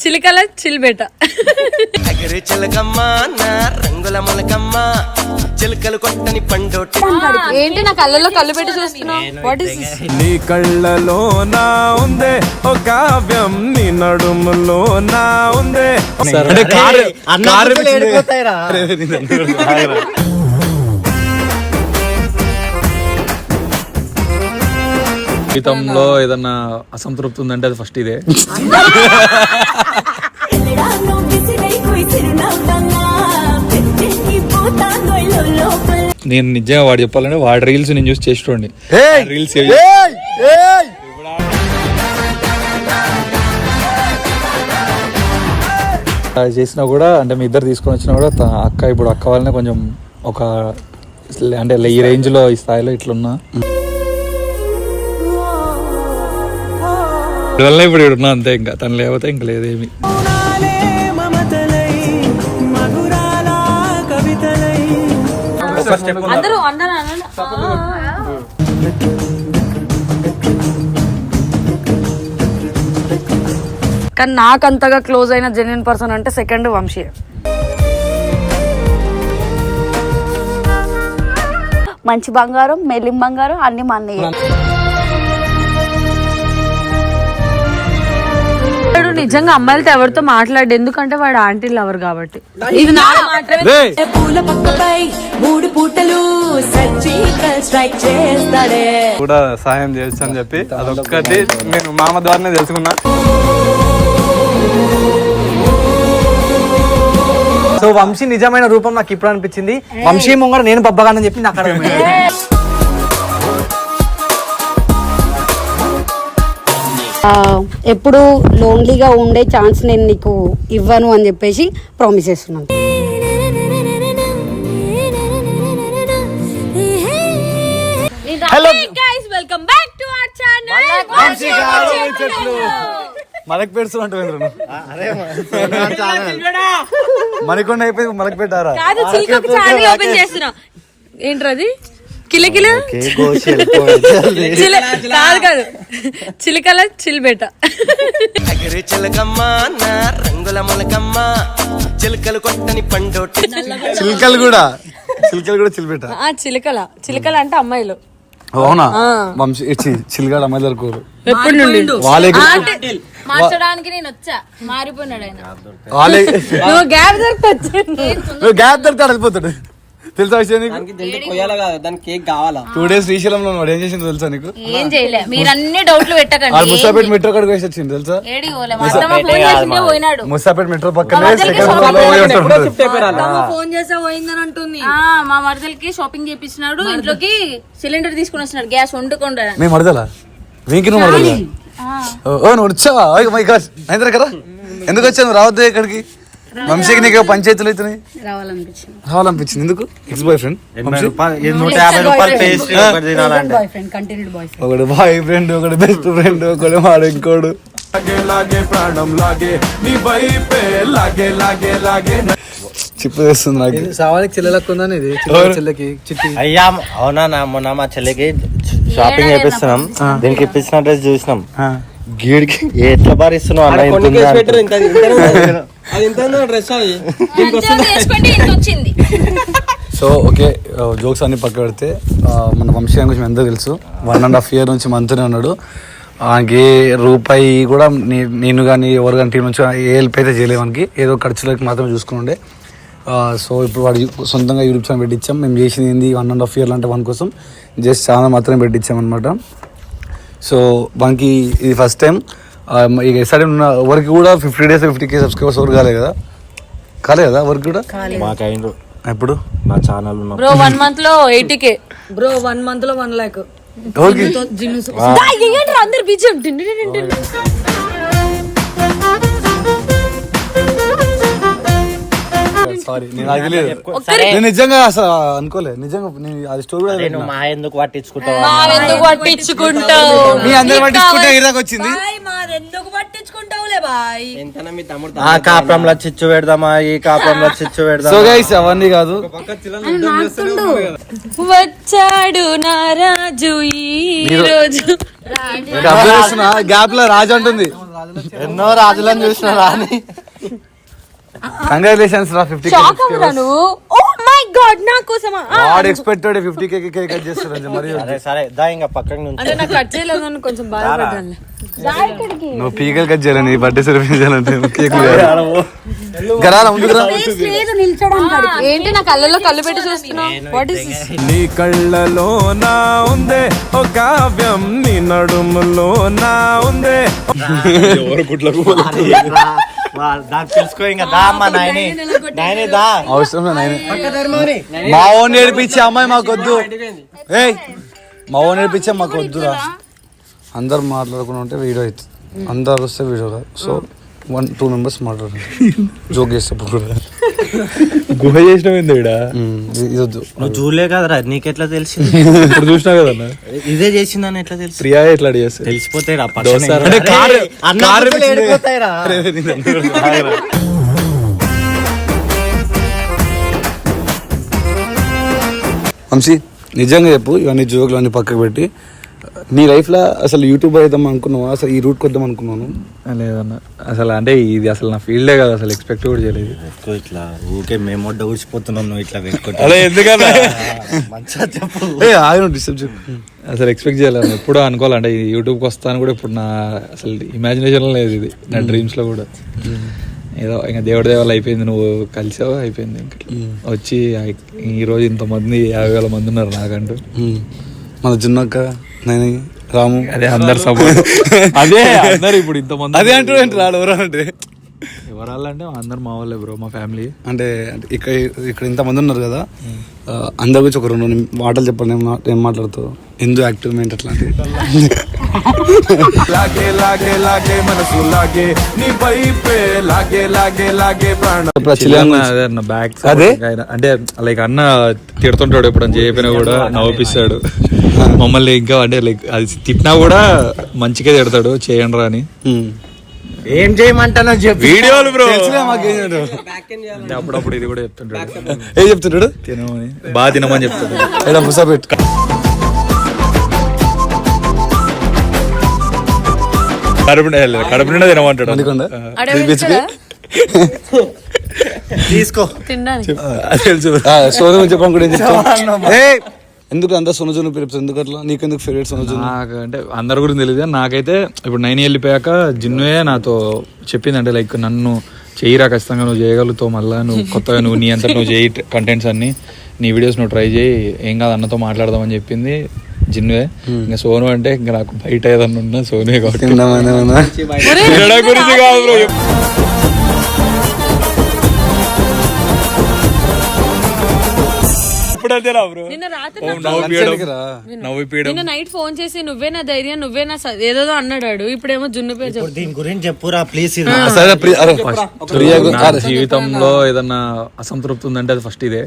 చిలకల చిల్బెట చిలకలు కొట్టని పండోటి. ఏంటి నా కళ్ళలో కళ్ళు పెట్టి చూస్తున్నావు? What is this? నీ కళ్ళలో నా ఉందే ఒక కావ్యం, నీ నడుములో నా ఉందే. జీవితంలో ఏదన్నా అసంతృప్తి ఉందంటే అది ఫస్ట్ ఇదే. నేను నిజంగా వాడు చెప్పాలంటే వాడి రీల్స్ నేను చూసి చేసేటోండి. రీల్స్ చేసినా కూడా అంటే మీ ఇద్దరు తీసుకొని వచ్చినా కూడా అక్క ఇప్పుడు అక్క వాళ్ళనే కొంచెం ఒక అంటే ఈ రేంజ్ లో ఈ స్థాయిలో ఇట్లున్నా వల్ల ఇప్పుడు ఇడున్నా అంతే. ఇంకా తను లేకపోతే ఇంకా లేదేమి. కానీ నాకు అంతగా క్లోజ్ అయిన జెన్యున్ పర్సన్ అంటే సెకండ్ వంశీ. మంచి బంగారం, మెల్లిం బంగారం అన్ని మా అన్నయ్య. నిజంగా అమ్మాయిలతో ఎవరితో మాట్లాడు, ఎందుకంటే వాడు ఆంటీ లవర్ కాబట్టి. ఇది నా పూల పక్కపై 3 పూటలు సర్జికల్ స్ట్రైక్ చేస్తాడే కూడా సాయం చేయొచ్చు అని చెప్పి అదొక్కటి నేను మామ ద్వారానే తెలుసుకున్నా. సో వంశీ నిజమైన రూపం నాకు ఇప్పుడు అనిపించింది. వంశీ ముంగడ నేను బబ్బగానని చెప్పి నాకు అర్థమైంది. ఎప్పుడు లోన్లీగా ఉండే ఛాన్స్ నేను నీకు ఇవ్వను అని చెప్పేసి ప్రామిస్ చేస్తున్నాను. Hello guys, welcome back to our channel. మనకు పెడుతూ మనకొండ అయిపోయి మనకు పెట్టారా? కాదు, చిలక ఛానల్ ఓపెన్ చేస్తున్నా. ఏంట్రది? కిలకిల కాదు కాదు, చిలకల చిల్బెట. రంగుల మొలకమ్మ చిలకలు కొట్టని పండోటి. చిలకలు కూడా చిలిపెట్ట. చిలకల చిలకల అంటే అమ్మాయిలు. అవునా? వంశీ చిలిగాడు అమ్మాయిలు దొరుకోరు ఎప్పటి నుండి మార్చడానికి నేను వచ్చా, మారిపోయినాడు ఆయన. గ్యాప్ దొరుకుతాడు వెళ్ళిపోతాడు. తెలుసా విషయం నీకు? 2 days శ్రీశైలంలో వాడు ఏం చేసిందో తెలుసా నీకు? ఏం చేయలే, మీరు అన్ని డౌట్లు పెట్టకండి. ముసాపేట మెట్రో కాడికి వేసి వచ్చింది తెలుసా? ముసాపేట మెట్రో పక్కనే ఫోన్ చేసా పోయిందని అంటుంది. మా మరదలకి షాపింగ్ చేపించినాడు, ఇంట్లోకి సిలిండర్ తీసుకుని వస్తున్నాడు, గ్యాస్ వండుకుండా. మేము మరదలా వెంకి నువ్వు మరదలా? నువ్వు వచ్చావా? అయినా కదా ఎందుకు వచ్చావు? రావద్దు ఇక్కడికి. వంశీకి నీకు పంచాయతీలు అవుతున్నాయి. రావాలనిపించింది ఎందుకు? ఎక్స్ బాయ్ ఫ్రెండ్, ఒకడు బాయ్ ఫ్రెండ్, ఒకడు బెస్ట్ ఫ్రెండ్, ఒకడు వాడు ఇంకోడు. చిప్పు వేస్తుంది నాకు. సవానికి చెల్లెలకు ఉందని ఇది చెల్లెకి చిట్టి. అయ్యా అవునా, మొన్న మా చెల్లెకి షాపింగ్ చేపిస్తున్నాం, దీనికి ఇప్పించిన డ్రెస్ చూసినాం. గీడికి ఎట్లా బారిస్తున్నావు అన్న? సో ఓకే, జోక్స్ అన్ని పక్క పెడితే మన వంశీ గురించి ఎంతో తెలుసు. 1.5 year నుంచి మనతోనే ఉన్నాడు. ఆయనకి రూపాయి కూడా నేను కానీ ఎవరు కానీ టీం నుంచి ఏ హెల్ప్ అయితే చేయలేదు. మనకి ఏదో ఖర్చులకి మాత్రమే చూసుకుని ఉండే. సో ఇప్పుడు వాడు సొంతంగా యూట్యూబ్ ఛానల్ పెట్టించాం. మేము చేసింది ఏంది 1.5 year అంటే 1 కోసం జస్ట్ ఛానల్ మాత్రమే పెట్టించాం అనమాట. సో మనకి ఇది ఫస్ట్ టైం. ఇక ఎస్ఆర్ఎం ఉన్న ఎవరికి కూడా 50 days 50K సబ్స్క్రైబర్స్ ఎవరు కాలేదు కదా? ఎవరికి కూడా మాకైండ్రు. ఎప్పుడు నా ఛానల్ బ్రో 1 month లో 80K బ్రో, 1 month లో 1 lakh. అందరు బిజీ ఉంటుంది. సారీ నేను అది లేదు. నేను నిజంగా అసలు అనుకోలే, నిజంగా అది స్టోరీ కూడా అరే నువ్వు మా ఎందుకు పట్టించుకుంటావు ఎందుకు పట్టించుకుంటావు మీ అందరు పట్టించుకుంటే ఇదాకా వచ్చింది. ఎందుకు పట్టించుకుంటావులే బాయ్. ఆ కాపురంలో చిచ్చు పెడదామా, ఈ కాపురంలో చిచ్చు సో పెడదామా. గైస్ అవన్నీ కాదు, వచ్చాడు నారాజు ఈ రోజు. గ్యాప్ లో రాజు అంటుంది. ఎన్నో రాజులను చూసిన రాని. కంగ్రాచులేషన్స్ రా 50K. షాక్ అవ్వరా నువ్వు? ఓ మై గాడ్ నా కోసమా? వాడు ఎక్స్పెక్టెడ్ 50K కేక్ కట్ చేస్తాడు మరి. అరే సరే దా ఇంకా పక్కన నుంచి. అంటే నాకు కట్ చేయలేదని కొంచెం బాధపడ్డాను. నువ్వు పీకలు కట్ చేయాలి, నీ బర్త్డే సెలబ్రేట్ చేయాలంటే కేక్ గరాల ముందుకు రా. ఏంటి నా కళ్ళల్లో కళ్ళు పెట్టి చూస్తున్నావు? What is this? నీ కళ్ళలో నా ఉందే ఓ కావ్యం, నీ నడుములో నా ఉందే. దాన్ని తెలుసుకో ఇంకా దా అమ్మా నాయని నాయని దా. అవసరం మా ఓన్ నేర్పించే అమ్మాయి మాకొద్దు. ఏయ్ మా ఓన్ నేర్పించే మాకు వద్దురా. అందరు మాట్లాడుకుని ఉంటే వీడియో అవుతుంది, అందరు వస్తే వీడియో కాదు. సో 1-2 మెంబర్స్ మాట్లాడండి, జోక్ చేసేటప్పుడు కూడా. గుహ చేసినావు ఇది ఇదొద్దు. నువ్వు చూడలే కదరా, నీకెట్లా తెలిసి? ఇప్పుడు చూసినా కదన్నా, ఇదే చేసిందని ఎట్లా తెలుసు? ప్రియా ఎట్లా చేస్తా తెలిసిపోతాయి రా వంశీ నిజంగా చెప్పు, ఇవన్నీ జోకులు అన్ని పక్కకు పెట్టి నీ లైఫ్ లో అసలు యూట్యూబ్ అవుదాం అనుకున్నావా? అసలు ఈ రూట్ కొద్దాం అనుకున్నాను? లేదన్న, అసలు అంటే ఇది అసలు నా ఫీల్డే కదా, అసలు ఎక్స్పెక్ట్ కూడా చేయలేదు. ఇట్లా ఊకే మేము ఊడ్చిపోతున్నాం, నువ్వు ఇట్లా పెట్టుకుంటా. అదే ఎందుకన్నా మంచిగా చెప్పు. డిస్టర్బ్ చెప్పు. అసలు ఎక్స్పెక్ట్ చేయలేదు, ఎప్పుడు అనుకోవాలంటే యూట్యూబ్కి వస్తాను కూడా ఇప్పుడు నా అసలు ఇమాజినేషన్ లేదు, ఇది నా డ్రీమ్స్ లో కూడా. ఏదో ఇంకా దేవుడి దేవాలు అయిపోయింది, నువ్వు కలిసావు అయిపోయింది. ఇంకా వచ్చి ఈరోజు ఇంతమంది 50,000 మంది ఉన్నారు నాకంటూ. మన జున్నక్క, నేను, రాము, అదే అందరు సపోర్ట్. అదే అందరు ఇప్పుడు ఇంతమంది అదే అంటూ రాడు ఎవరంటే ఎవరాలంటే అందరు మా వాళ్ళే బ్రో, మా ఫ్యామిలీ. అంటే ఇక్కడ ఇంతమంది ఉన్నారు కదా, అందరి గురించి ఒక 2 మాటలు చెప్పండి. ఏం మాట్లాడుతావు? ఎందు యాక్టివ్మెంట్ అట్లాంటివి. లాగే లాగే లాగే మనసు లాగే నీ వైపే లాగే లాగే లాగే ప్రాణం. అదే అన్న బ్యాక్ అదే అంటే లైక్ అన్న తిడుతుంటాడు ఎప్పుడు అని చెప్పినా కూడా నవ్విస్తాడు మమ్మల్ని. ఇంకా అంటే లైక్ అది తిట్టినా కూడా మంచిగా తిడతాడు, చేయండి రా అని. ఏం చేయమంటానో చెప్పు. వీడియోలు బ్రో అంటే అప్పుడప్పుడు ఇది కూడా చెప్తుంటాడు. ఏం చెప్తున్నాడు? తినమని, బాగా తినమని చెప్తాడు. ఇలా ముసా పెట్టు. కడుపు నిండా తినమంటాడు. తీసుకో తెలుసు. సోను చెప్పడం కూడా ఏం చెప్తాను. ఎందుకు అంత సొనజును పిలుపుతుంది? ఎందుకు అట్లా? నీకెందుకు ఫేవరెట్ సొనజును? నాకు అంటే అందరి గురించి తెలియదు, నాకైతే ఇప్పుడు 9 వెళ్ళిపోయాక జిన్నుయే నాతో చెప్పింది. అంటే లైక్ నన్ను చెయ్యిరా, ఖచ్చితంగా నువ్వు చేయగలుగుతావు, మళ్ళీ నువ్వు కొత్తగా నువ్వు నీ అంతా నువ్వు చేయి కంటెంట్స్ అన్ని, నీ వీడియోస్ నువ్వు ట్రై చేయి, ఏం కాదు అన్నతో మాట్లాడదామని చెప్పింది జిన్నువే. ఇంకా సోను అంటే ఇంకా నాకు బయట ఏదన్నా ఉన్నా సోనువే కాబట్టి గురించి కాదు బ్రో. నిన్న నైట్ ఫోన్ చేసి నువ్వే నా ధైర్యం, నువ్వే నా ఏదో అన్నాడు. ఇప్పుడేమో జున్ను పేరు చెప్పు. దీని గురించి చెప్పురా ప్లీజ్. జీవితంలో ఏదన్నా అసంతృప్తి ఉందంటే అది ఫస్ట్ ఇదే.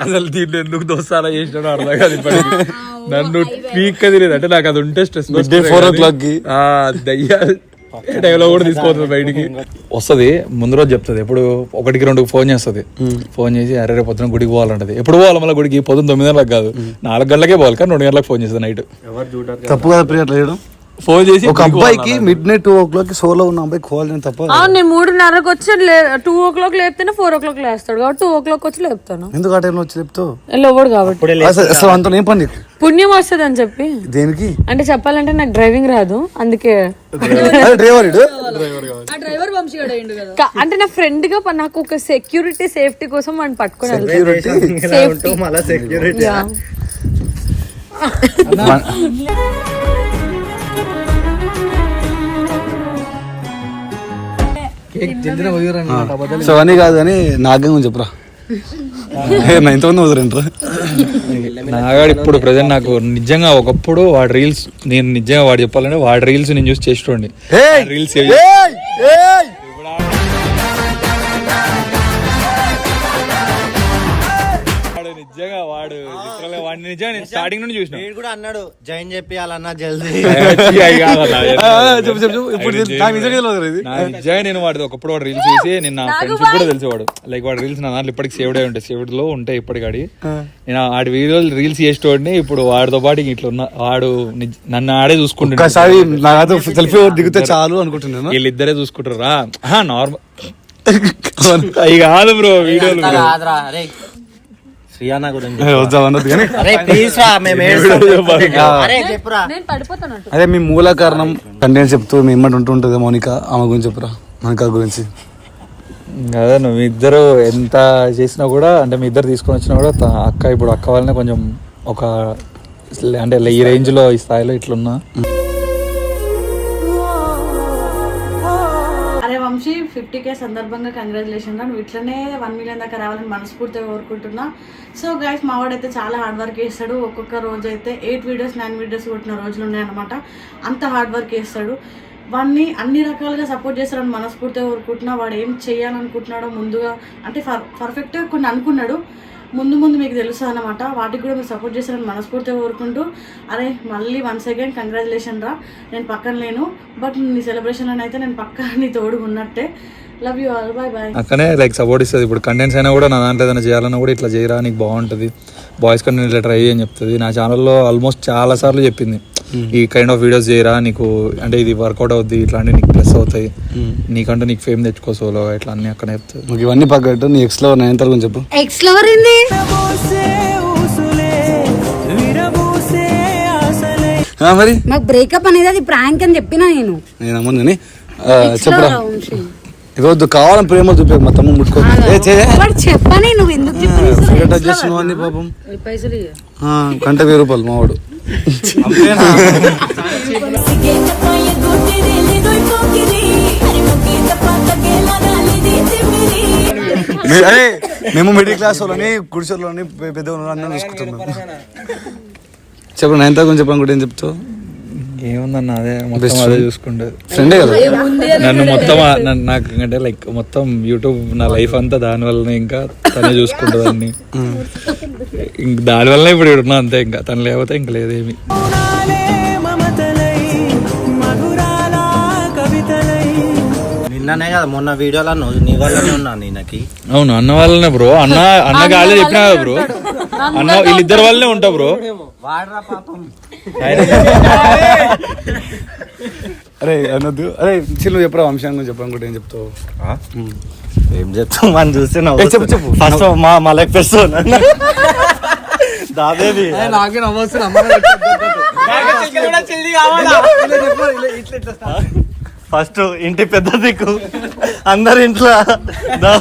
అసలు దీంట్లో ఎందుకు దోస్తారా చేసినాడో అర్థం కాదు ఇప్పటికి. నన్ను పీక్ తెలియదు, అంటే నాకు అది ఉంటే స్ట్రెస్. 4 o'clock దయ్యా టైంలో కూడా తీసుకోవద్దు బయటికి వస్తుంది. ముందు రోజు చెప్తుంది, ఎప్పుడు 1-2 ఫోన్ చేస్తుంది. ఫోన్ చేసి అరే రేపు పొద్దున గుడికి పోవాలంటది. ఎప్పుడు పోవాలి మళ్ళీ గుడికి? పొద్దున్న 9 గంటలకు కాదు, 4 గంటలకే పోవాలి, కానీ 2 గంటలకు ఫోన్ చేస్తుంది నైట్. తప్పు కదా ప్రియ అట్లా చేయడం? ఫోన్ చేసి ఒక అబ్బాయికి midnight 2 o'clock సోలో ఉన్న అబ్బాయి కాల్ తప్ప. నేను 3:30కి వచ్చి 2 o'clock లేపితేనే 4 o'clock లేస్తాడు కాబట్టి 2 o'clock వచ్చి లేపుతాను. ఎందుకు ఆ టైంలో వచ్చి చెప్తావు? వెళ్ళవడు కాబట్టి. అసలు అంత ఏం పని? పుణ్యం వస్తుంది అని చెప్పి. దేనికి? అంటే చెప్పాలంటే నాకు డ్రైవింగ్ రాదు, అందుకే. డ్రైవర్ అంటే నా ఫ్రెండ్ గా నాకు ఒక సెక్యూరిటీ సేఫ్టీ కోసం వాడిని పట్టుకుని సో అని కాదు కానీ నాగం చెప్పురా. ఎంతమంది వదరంటారు నాగాడు ఇప్పుడు ప్రజెంట్ నాకు నిజంగా ఒకప్పుడు వాడి రీల్స్ నేను నిజంగా వాడు చెప్పాలంటే వాడి రీల్స్ నేను చూసి చేస్తుండే రీల్స్ నిజంగా వాడు వాడిని నిజంగా నేను స్టార్టింగ్ నుండి చూసిన వీడు కూడా అన్నాడు జాయిన్ చేపియాలన్నా జల్దీ నిజంగా నేను వాడు ఒకప్పుడు వాడు రీల్స్ చేసి నేను నా ఫ్రెండ్స్ కూడా తెలిసేవాడు లైక్ వాడు రీల్స్ నా దాంట్లో ఇప్పటికి సేవ్డ్ అయి ఉంటాయి సేవ్డ్ లో ఉంటాయి ఇప్పటికాడి నేను వాడి వీడియోలు రీల్స్ చేసేవాడిని ఇప్పుడు వాడితో పాటు ఇట్లా ఉన్న వాడు నన్ను ఆడే చూసుకుంటున్నాడు సెల్ఫీ దిగితే చాలు అనుకుంటున్నాను వీళ్ళిద్దరే చూసుకుంటారా నార్మల్ అవి కాదు బ్రో వీడియోలు శ్రీయానా గురించి అదే మీ మూల కారణం కంటెంట్ చెప్తూ మీ ఇమ్మటి ఉంటుంటది మౌనిక ఆమె గురించి చెప్పురా మౌనిక గురించి అదే నువ్వు ఇద్దరు ఎంత చేసినా కూడా అంటే మీ ఇద్దరు తీసుకొని వచ్చినా కూడా అక్క ఇప్పుడు అక్క వాళ్ళనే కొంచెం ఒక అంటే ఈ రేంజ్ లో ఈ స్థాయిలో ఇట్లున్నా అరే వంశీ 50K సందర్భంగా కంగ్రాచులేషన్ రా, నువ్వు ఇట్లనే 1 million దాకా రావాలని మనస్ఫూర్తిగా కోరుకుంటున్నా. సో గైస్ మా వాడైతే చాలా హార్డ్ వర్క్ చేస్తాడు. ఒక్కొక్క రోజు అయితే 8 వీడియోస్ 9 వీడియోస్ కొట్టిన రోజులు ఉన్నాయన్నమాట. అంత హార్డ్ వర్క్ చేస్తాడు. వాడిని అన్ని రకాలుగా సపోర్ట్ చేస్తాడని మనస్ఫూర్తిగా కోరుకుంటున్నా. వాడు ఏం చేయాలనుకుంటున్నాడో ముందుగా అంటే పర్ఫెక్ట్గా కొన్ని అనుకున్నాడు, ముందు ముందు మీకు తెలుస్తుంది అన్నమాట. వాటికి కూడా మీరు సపోర్ట్ చేస్తారని మనస్ఫూర్తిగా కోరుకుంటూ అరే మళ్ళీ వన్స్ అగైన్ కంగ్రాచులేషన్ రా. నేను పక్కన లేను బట్ నీ సెలబ్రేషన్ అని అయితే నేను పక్క నీ తోడు ఉన్నట్టే. Love you all, bye bye. అక్కనే లైక్ సపోర్ట్ ఇస్తుంది. ఇప్పుడు కంటెంట్స్ అయినా కూడా నా దాంట్లో ఏదైనా చేయాలన్నా కూడా ఇట్లా చేయరా నీకు బాగుంటుంది, బాయ్స్ కంటెంట్ ఇట్లా ట్రై అని చెప్తుంది. నా ఛానల్లో ఆల్మోస్ట్ చాలా సార్లు చెప్పింది ఈ కైండ్ ఆఫ్ వీడియోస్ చేయరా, నీకు అంటే ఇది వర్కౌట్ అవుద్ది, ఇట్లాంటి నీకు ప్లస్ అవుతాయి, నీకంటే నీకు ఫేమ్ తెచ్చుకో సోలో ఇట్లా అన్ని అక్కడ చెప్తుంది. ఇవన్నీ పక్కట్టు నీ ఎక్స్ లో నైన్త్ గురించి చెప్పు. ఎక్స్ లో ఎవరింది? మరి మాకు బ్రేకప్ అనేది అది ప్రాంక్ అని చెప్పినా నేను అమ్మను కానీ చెప్పరా ఇవ్వద్దు కావాలని ప్రేమ చూపే మా తమ్ముడు ముట్టుకోవాలి చెప్పని నువ్వు ఎందుకు చేస్తున్నావు అన్ని పాపం గంట 1000 రూపాయలు మావాడు. అరే మేము మిడిల్ క్లాస్ వాళ్ళని గుడిసెల్లోని పెద్ద అన్నీ చూసుకుంటాం. చెప్పు నైన్త్ గురించి చెప్పాను కూడా ఏం చెప్తావు? ఏముందన్న అదే మొత్తం అదే చూసుకుంటది ఫ్రెండే కదా నన్ను మొత్తం నాకు అంటే లైక్ మొత్తం యూట్యూబ్ నా లైఫ్ అంతా దాని వల్లనే ఇంకా తనే చూసుకుంటుంది అన్ని ఇంక దాని వల్ల ఇప్పుడు ఉన్నా అంతే, ఇంకా తను లేకపోతే ఇంక లేదేమి. నిన్ననే కదా మొన్న వీడియోలో నీ వల్లనే ఉన్నా నేనకి. అవును అన్న వాళ్ళనే బ్రో, అన్న కాలే చెప్పినా కదా బ్రో, అన్న వీళ్ళిద్దరు వల్లనే ఉంటా బ్రో. వాడరా పాపం. అరే అనొద్దు. అరే చిల్లు చెప్పరా వంశాన్ని గురించి చెప్పాను కూడా ఏం చెప్తావు? ఏం చెప్తాం మనం చూస్తే చెప్పు ఫస్ట్ మా మలక్ పెర్సోన్ దాదేది నాకే నవ్వొస్తుంది. ఫస్ట్ ఇంటి పెద్ద దిక్కు అందరి ఇంట్లో అందరూ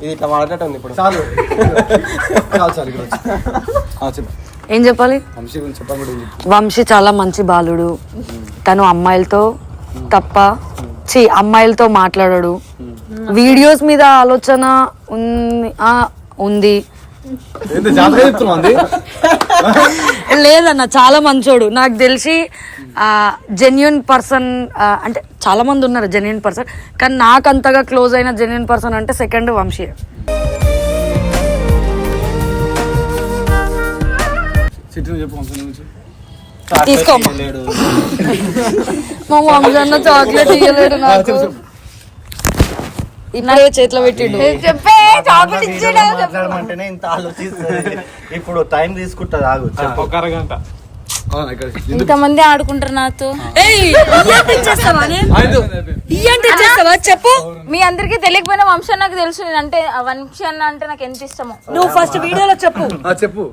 ఇది ఇట్లా వాడటట్టు ఉంది ఇప్పుడు. ఏం చెప్పాలి? వంశీ గురించి చెప్పాను కూడా ఏం చెప్తావు? వంశీ చాలా మంచి బాలుడు. తను అమ్మాయిలతో తప్ప అమ్మాయిలతో మాట్లాడాడు. వీడియోస్ మీద ఆలోచన ఉంది లేదన్న, చాలా మంచోడు. నాకు తెలిసి జెన్యున్ పర్సన్ అంటే చాలా మంది ఉన్నారు జెన్యున్ పర్సన్, కానీ నాకు అంతగా క్లోజ్ అయిన జెన్యున్ పర్సన్ అంటే సెకండ్ వంశీ. తీసుకో మా వంశీ అన్న చాక్లెట్ ఇవ్వలేడు నాకు, ఇప్పుడే చేతిలో పెట్టిండు. మాట్లాడమంటేనే ఇంత ఆలోచిస్తుంది. ఇప్పుడు టైం తీసుకుంటుంది ఆగు ఒక అరగంట. ఇంతమంది ఆడుకుంటారు నాతో. చెప్పు. మీ అందరికి తెలియకపోయినా వంశీ నాకు తెలుసు. నేనంటే వంశీ అన్న అంటే నాకు ఎంత ఇష్టమో. నువ్వు ఫస్ట్ వీడియోలో చెప్పు. చెప్పు.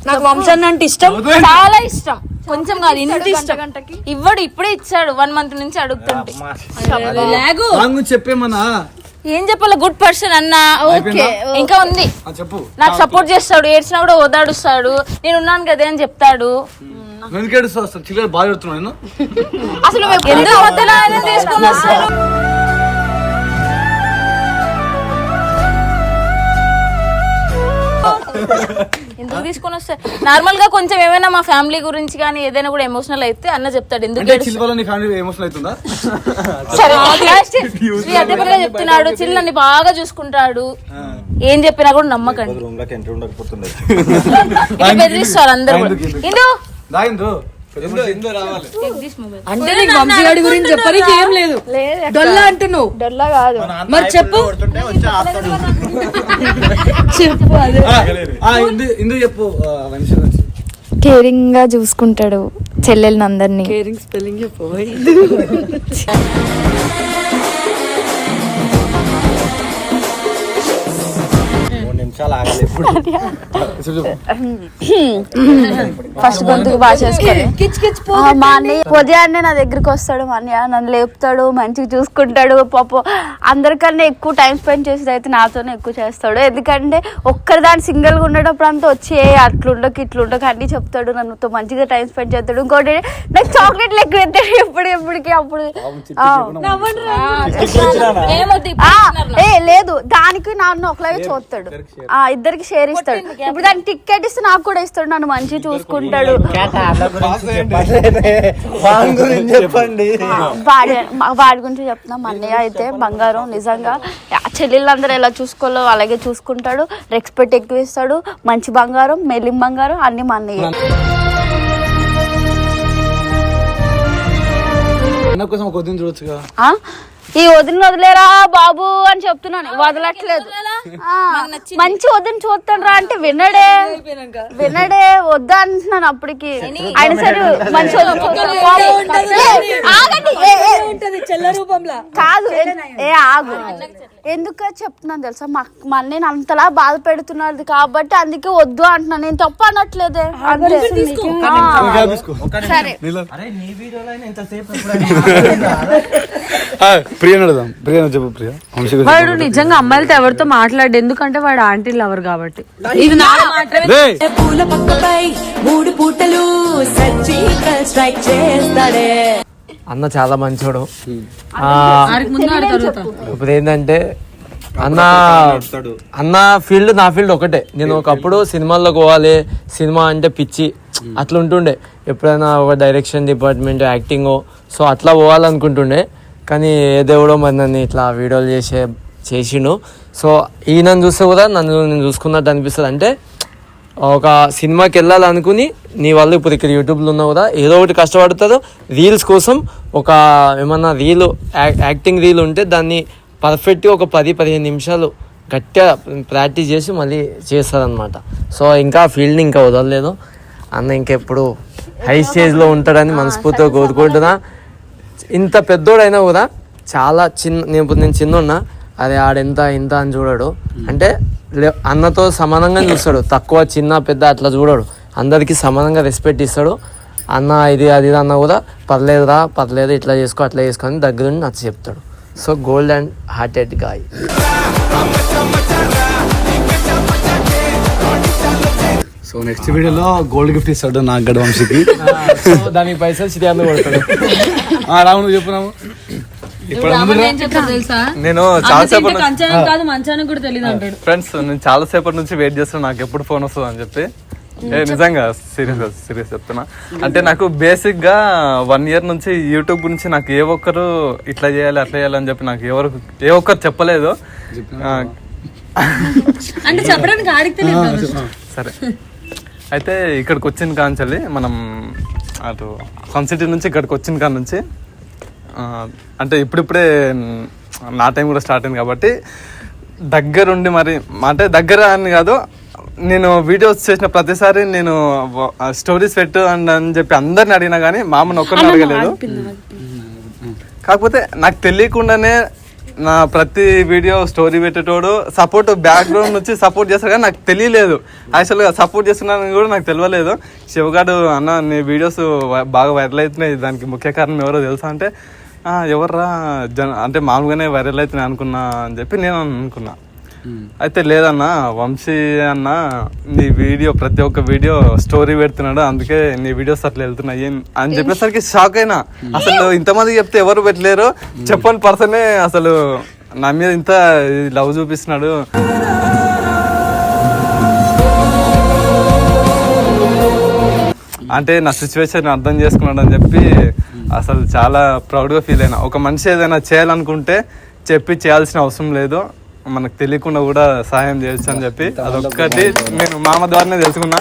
నాకు వంశీ అన్న అంటే ఇష్టం, చాలా ఇష్టం. కొంచెం కాదు ఇంత ఇష్టం. ఇవ్వడు, ఇప్పుడే ఇచ్చాడు. 1 month నుంచి అడుగుతుంటే. చెప్పేమన్నా ఏం చెప్పాలి, గుడ్ పర్సన్ అన్న. ఓకే, ఇంకా ఉంది. చెప్పు. నాకు సపోర్ట్ చేస్తాడు, ఏడ్చినా కూడా ఓదాడుస్తాడు, నేను ఉన్నాను కదే అని చెప్తాడు. చిల్లర బాగా పెడుతున్నాను నేను. అసలు ఎందుకు మధ్యలో ఆయన తీసుకొని వస్తాడు? ఎందుకు తీసుకొని వస్తాడు? నార్మల్ గా కొంచెం ఏమైనా మా ఫ్యామిలీ గురించి కానీ ఏదైనా కూడా ఎమోషనల్ అయితే అన్న చెప్తాడు. ఎందుకు సరే అదే పనిగా చెప్తున్నాడు. చిల్ నన్ను బాగా చూసుకుంటాడు, ఏం చెప్పినా కూడా నమ్మకండి. బెదిరిస్తారు అందరు. అంటే నీకు వంశీగాడి గురించి చెప్పడానికి ఏం లేదు, డొల్లా అంటున్నావు. డొల్లా కాదు, మరి చెప్పు చెప్పు. అదే చెప్పు. కేరింగ్ గా చూసుకుంటాడు చెల్లెల్ని అందరినీ. కేరింగ్ స్పెల్లింగ్ చెప్పు. ఫస్ట్ గొంతుకు బాగా చేసుకోవాలి. మా అన్నయ్య ఉదయాన్నే నా దగ్గరికి వస్తాడు, మా అన్నయ్య నన్ను లేపుతాడు, మంచిగా చూసుకుంటాడు. పాప అందరికన్నా ఎక్కువ టైం స్పెండ్ చేసేది అయితే నాతోనే ఎక్కువ చేస్తాడు. ఎందుకంటే ఒక్కరిదాని సింగిల్ గా ఉండేటప్పుడు అంతా వచ్చి అట్లుండకు ఇట్లుండకు అన్ని చెప్తాడు, నన్నుతో మంచిగా టైం స్పెండ్ చేస్తాడు. ఇంకోటి నాకు చాక్లెట్లు ఎక్కువ ఎత్తాడు ఎప్పటికి. అప్పుడు లేదు, దానికి నన్ను ఒకలాగే చూస్తాడు, ఇద్దరికి షేర్ ఇస్తాడు. ఇప్పుడు దానికి టికెట్ ఇస్తే నాకు కూడా ఇస్తాడు, నన్ను మంచిగా చూసుకుంటాడు. వాడి గురించి చెప్తున్నా. మా అన్నయ్య అయితే బంగారం, నిజంగా చెల్లెళ్ళందరూ ఎలా చూసుకోవాలో అలాగే చూసుకుంటాడు, రెస్పెక్ట్ ఎక్కువ ఇస్తాడు. మంచి బంగారం, మెల్లిం బంగారం అన్ని మా అన్నయ్య. ఈ వదిన వదిలేరా బాబు అని చెప్తున్నాను, వదలట్లేదు. మంచి వదిన చూస్తాడు రా అంటే వినడే వద్దా అంటున్నాను. అప్పటికి ఆయన సరే మంచి కాదు, ఆగు, ఎందుకు చెప్తున్నాను తెలుసా, మా అన్నయ్య అంతలా బాధ పెడుతున్నది కాబట్టి అందుకే వద్దు అంటున్నాను. నేను తప్పు అనట్లేదే. సరే వాడు నిజంగా అమ్మాయిలతో ఎవరితో మాట్లాడు, ఎందుకంటే వాడు ఆంటీ లవర్ కాబట్టి. ఇది నా పూల పక్కపై 3 పూటలు సర్జికల్ స్ట్రైక్ చేస్తాడే. అన్న చాలా మంచోడు. ఇప్పుడు ఏంటంటే అన్న ఫీల్డ్ నా ఫీల్డ్ ఒకటే. నేను ఒకప్పుడు సినిమాల్లోకి పోవాలి, సినిమా అంటే పిచ్చి అట్లా ఉంటుండే. ఎప్పుడైనా ఒక డైరెక్షన్ డిపార్ట్మెంట్, యాక్టింగ్, సో అట్లా పోవాలనుకుంటుండే. కానీ ఏ దేవుడో మరి నన్ను ఇట్లా వీడియోలు చేసిండు. సో ఈయనను చూస్తే కూడా నేను చూసుకున్నట్టు అనిపిస్తుంది. అంటే ఒక సినిమాకి వెళ్ళాలనుకుని నీ వాళ్ళు ఇప్పుడు ఇక్కడ యూట్యూబ్లో ఉన్నా కూడా ఏదో ఒకటి కష్టపడుతుందో రీల్స్ కోసం. ఒక ఏమన్నా యాక్టింగ్ రీల్ ఉంటే దాన్ని పర్ఫెక్ట్గా ఒక 10-15 నిమిషాలు గట్టిగా ప్రాక్టీస్ చేసి మళ్ళీ చేస్తారనమాట. సో ఇంకా ఫీల్డ్ని ఇంకా వదలలేదు అన్న, ఇంకెప్పుడు హై స్టేజ్లో ఉంటాడని మనస్ఫూర్తిగా కోరుకుంటున్నా. ఇంత పెద్దోడైనా కూడా చాలా నేను చిన్న ఉన్నా, అదే ఆడెంత ఇంత అని చూడడు. అంటే అన్నతో సమానంగా చూస్తాడు, తక్కువ చిన్న పెద్ద అట్లా చూడడు, అందరికీ సమానంగా రెస్పెక్ట్ ఇస్తాడు. అన్న ఇది అది అన్న కూడా పర్లేదు ఇట్లా చేసుకో అట్లా చేసుకో అని దగ్గరుండి నచ్చ చెప్తాడు. So gold and hearted guy. So next వీడియోలో గోల్డ్ గిఫ్ట్ ఇస్తాడు నాకు గడ వంశీకి. దానికి పైసలు సిరియాన్ని కొడతాడు. రాము చెప్పున్నాము. నేను ఫ్రెండ్స్ నేను చాలా సేపటి నుంచి వెయిట్ చేస్తున్నా నాకు ఎప్పుడు ఫోన్ వస్తుంది అని చెప్పి. నిజంగా సీరియస్ చెప్తున్నా. అంటే నాకు బేసిక్ గా 1 year నుంచి యూట్యూబ్ గురించి నాకు ఏ ఒక్కరు ఇట్లా చేయాలి అట్లా చేయాలి అని చెప్పి నాకు ఏ ఒక్కరు చెప్పలేదు. సరే అయితే ఇక్కడికి వచ్చిన కాంచెల్లి మనం అటు సన్ సిటీ నుంచి ఇక్కడికి వచ్చిన కాడ నుంచి అంటే ఇప్పుడిప్పుడే నా టైం కూడా స్టార్ట్ అయింది కాబట్టి దగ్గరుండి మరి అంటే దగ్గర అని కాదు, నేను వీడియోస్ చేసిన ప్రతిసారి నేను స్టోరీస్ పెట్టు అని చెప్పి అందరిని అడిగినా కానీ మామూలు ఒక్కరిని అడగలేదు. కాకపోతే నాకు తెలియకుండానే నా ప్రతి వీడియో స్టోరీ పెట్టేటోడు సపోర్ట్ బ్యాక్గ్రౌండ్ నుంచి సపోర్ట్ చేస్తాడు, కానీ నాకు తెలియలేదు యాక్చువల్గా సపోర్ట్ చేస్తున్నానని కూడా నాకు తెలియలేదు. శివగాడు అన్న నీ వీడియోస్ బాగా వైరల్ అవుతున్నాయి, దానికి ముఖ్య కారణం ఎవరో తెలుసా అంటే ఎవర్రా అంటే మామూలుగానే వైరల్ అవుతున్నాయి అనుకున్నా అని చెప్పి నేను అనుకున్నా. అయితే లేదన్నా వంశీ అన్న నీ వీడియో ప్రతి ఒక్క వీడియో స్టోరీ పెడుతున్నాడు, అందుకే నీ వీడియోస్ అట్లా వెళ్తున్నాయి అని చెప్పేసరికి షాక్ అయినా. అసలు ఇంతమంది చెప్తే ఎవరు పెట్టలేరు, చెప్పని పర్సనే అసలు నా మీద ఇంత లవ్ చూపిస్తున్నాడు. అంటే నా సిచ్యువేషన్ అర్థం చేసుకున్నాడు అని చెప్పి అసలు చాలా ప్రౌడ్గా ఫీల్ అయినా. ఒక మనిషి ఏదైనా చేయాలనుకుంటే చెప్పి చేయాల్సిన అవసరం లేదు, మనకు తెలియకుండా కూడా సహాయం చేయొచ్చు అని చెప్పి అదొక్కటి నేను మామ ద్వారానే తెలుసుకున్నా.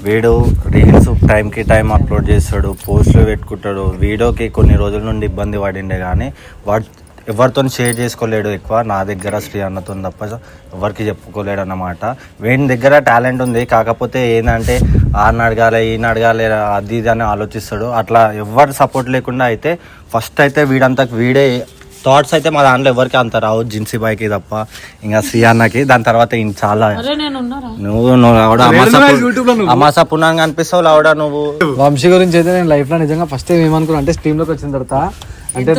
వీడు రీల్స్ టైంకి టైం అప్లోడ్ చేస్తాడు, పోస్టులు పెట్టుకుంటాడు. వీడియోకి కొన్ని రోజుల నుండి ఇబ్బంది పడిండే కానీ వాడు ఎవరితో షేర్ చేసుకోలేడు ఎక్కువ. నా దగ్గర శ్రీ అన్నతో తప్ప ఎవరికి చెప్పుకోలేడు అన్నమాట. వీడి దగ్గర టాలెంట్ ఉంది, కాకపోతే ఏంటంటే ఆడిని అడగాలి ఈయన అడగాలి అది ఇది అని ఆలోచిస్తాడు. అట్లా ఎవరి సపోర్ట్ లేకుండా అయితే ఫస్ట్ అయితే వీడే థాట్స్ అయితే మా దాంట్లో ఎవరికి అంత రావు, జిన్సీ బాయ్కి తప్ప, ఇంకా శ్రీ అన్నకి. దాని తర్వాత చాలా నువ్వు అమాసా పుణ్యంగా అనిపిస్తావు లావుడా నువ్వు. వంశీ గురించి అయితే నేను లైఫ్ లో నిజంగా ఫస్ట్ టైం ఏమనుకున్నా అంటే స్ట్రీమ్ లోకి వచ్చిన తర్వాత అంటే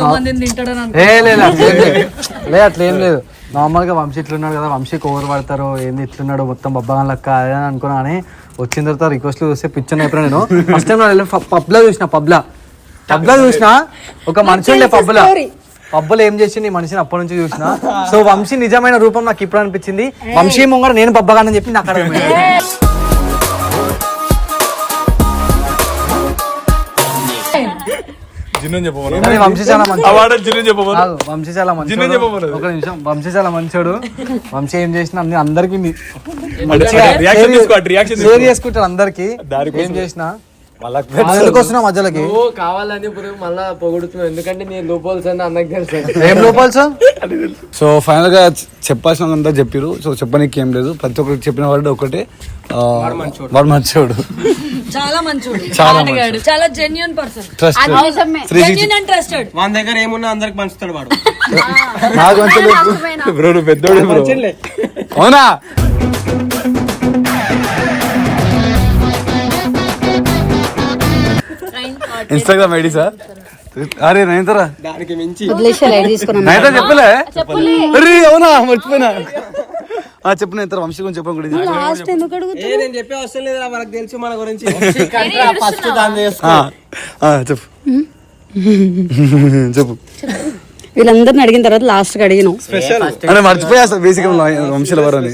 అట్లేం లేదు, నార్మల్ గా వంశీ ఇట్లున్నాడు కదా, వంశీకి ఓవర్ పడతారు ఏంది ఇట్లున్నాడు మొత్తం బబ్బాగా లెక్క అని అనుకున్నా. కానీ వచ్చిన తర్వాత రిక్వెస్ట్లు చూస్తే పిచ్చర్ అయిపోయినా. నేను ఫస్ట్ టైం పబ్లా చూసిన ఒక మనిషి ఉండే పబ్బులో ఏం చేసింది ఈ మనిషిని అప్పటి నుంచి చూసిన. సో వంశీ నిజమైన రూపం నాకు ఇప్పుడు అనిపించింది. వంశీ ముంగడ నేను బబ్బగానని చెప్పి నాకు అర్థమైంది. వంశీ చాలా మంచి ఒక నిమిషం, వంశీ చాలా మంచోడు. వంశీ ఏం చేసినా అందరికి షేర్ చేసుకుంటాడు, అందరికి ఏం చేసినా మధ్యలోకి కావాలని మళ్ళా పొగుడుతున్నావు, ఎందుకంటే నీ లోపాల్స్ అని అన్నకు తెలుసు. ఏం లోపాల్స్? సో ఫైనల్ గా చెప్పాల్సినంతా చెప్పారు. సో చెప్పడానికి ఏం లేదు, ప్రతి ఒక్కరికి చెప్పిన వాడు ఒకటే, వాడు మంచోడు, చాలా మంచోడు, చాలా జెన్యూన్ పర్సన్, ట్రస్టెడ్. మన దగ్గర ఏమున్నా అందరికి పంచుతాడు వాడు. నాకు పెద్దోడు అవునా? Instagram ID sir. అరే నైన్తరా దానికి మించి తీసుకున్నాం. చెప్పలే అరే అవునా మర్చిపోయినా. చెప్పు నైన్తరా వంశీ గురించి చెప్పండి. నేను చెప్పే అవసరం లేదు, మనకు తెలుసు మన గురించి. చెప్పు. వీళ్ళందరిని అడిగిన తర్వాత లాస్ట్ కి అడిగినాం. మర్చిపోయా బేసిక్ వంశీల ఎవరు అని.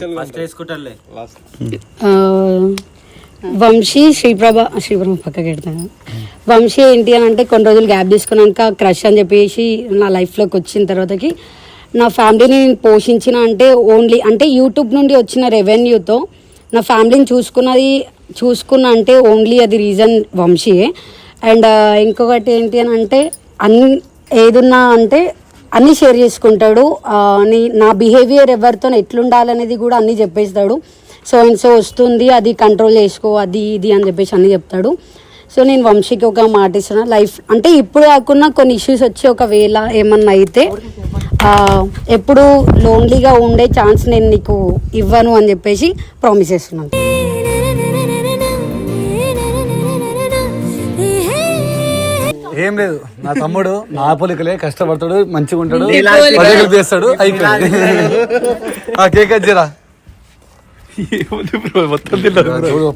వంశీ శ్రీప్రభ పక్కకి పెడతాను. వంశీ ఏంటి అని అంటే కొన్ని రోజులు గ్యాప్ తీసుకున్నాక క్రష్ అని చెప్పేసి నా లైఫ్లోకి వచ్చిన తర్వాతకి నా ఫ్యామిలీని నేను పోషించిన అంటే ఓన్లీ అంటే యూట్యూబ్ నుండి వచ్చిన రెవెన్యూతో నా ఫ్యామిలీని చూసుకున్నా అంటే ఓన్లీ అది రీజన్ వంశీయే. అండ్ ఇంకొకటి ఏంటి అని అంటే ఏదున్నా అంటే అన్నీ షేర్ చేసుకుంటాడు. నా బిహేవియర్ ఎవరితో ఎట్లుండాలనేది కూడా అన్నీ చెప్పేస్తాడు. సో వస్తుంది అది కంట్రోల్ చేసుకో అది ఇది అని చెప్పేసి అన్నీ చెప్తాడు. సో నేను వంశీకి ఒక మాట ఇస్తున్నా, లైఫ్ అంటే ఇప్పుడు కాకుండా కొన్ని ఇష్యూస్ వచ్చి ఒకవేళ ఏమన్నా అయితే ఎప్పుడు లోన్లీగా ఉండే ఛాన్స్ నేను నీకు ఇవ్వను అని చెప్పేసి ప్రామిస్ చేస్తున్నాను. ఏం లేదు, నా తమ్ముడు నా పోలికలే, కష్టపడతాడు, మంచిగా ఉంటాడు, చేస్తాడు. అయిపోయింది. కేక్ వచ్చేరా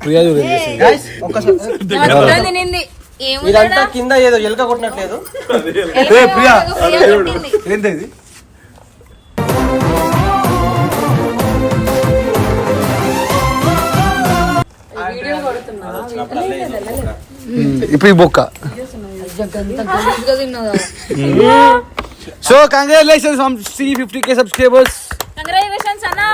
ప్రియా ఇదంతా కింద ఏదో ఎలుక కొట్టినట్లేదు. ప్రియా ఏంటి ఇప్పుడు ఈ బొక్క. So congratulations on 50K subscribers. Congratulations, Anna.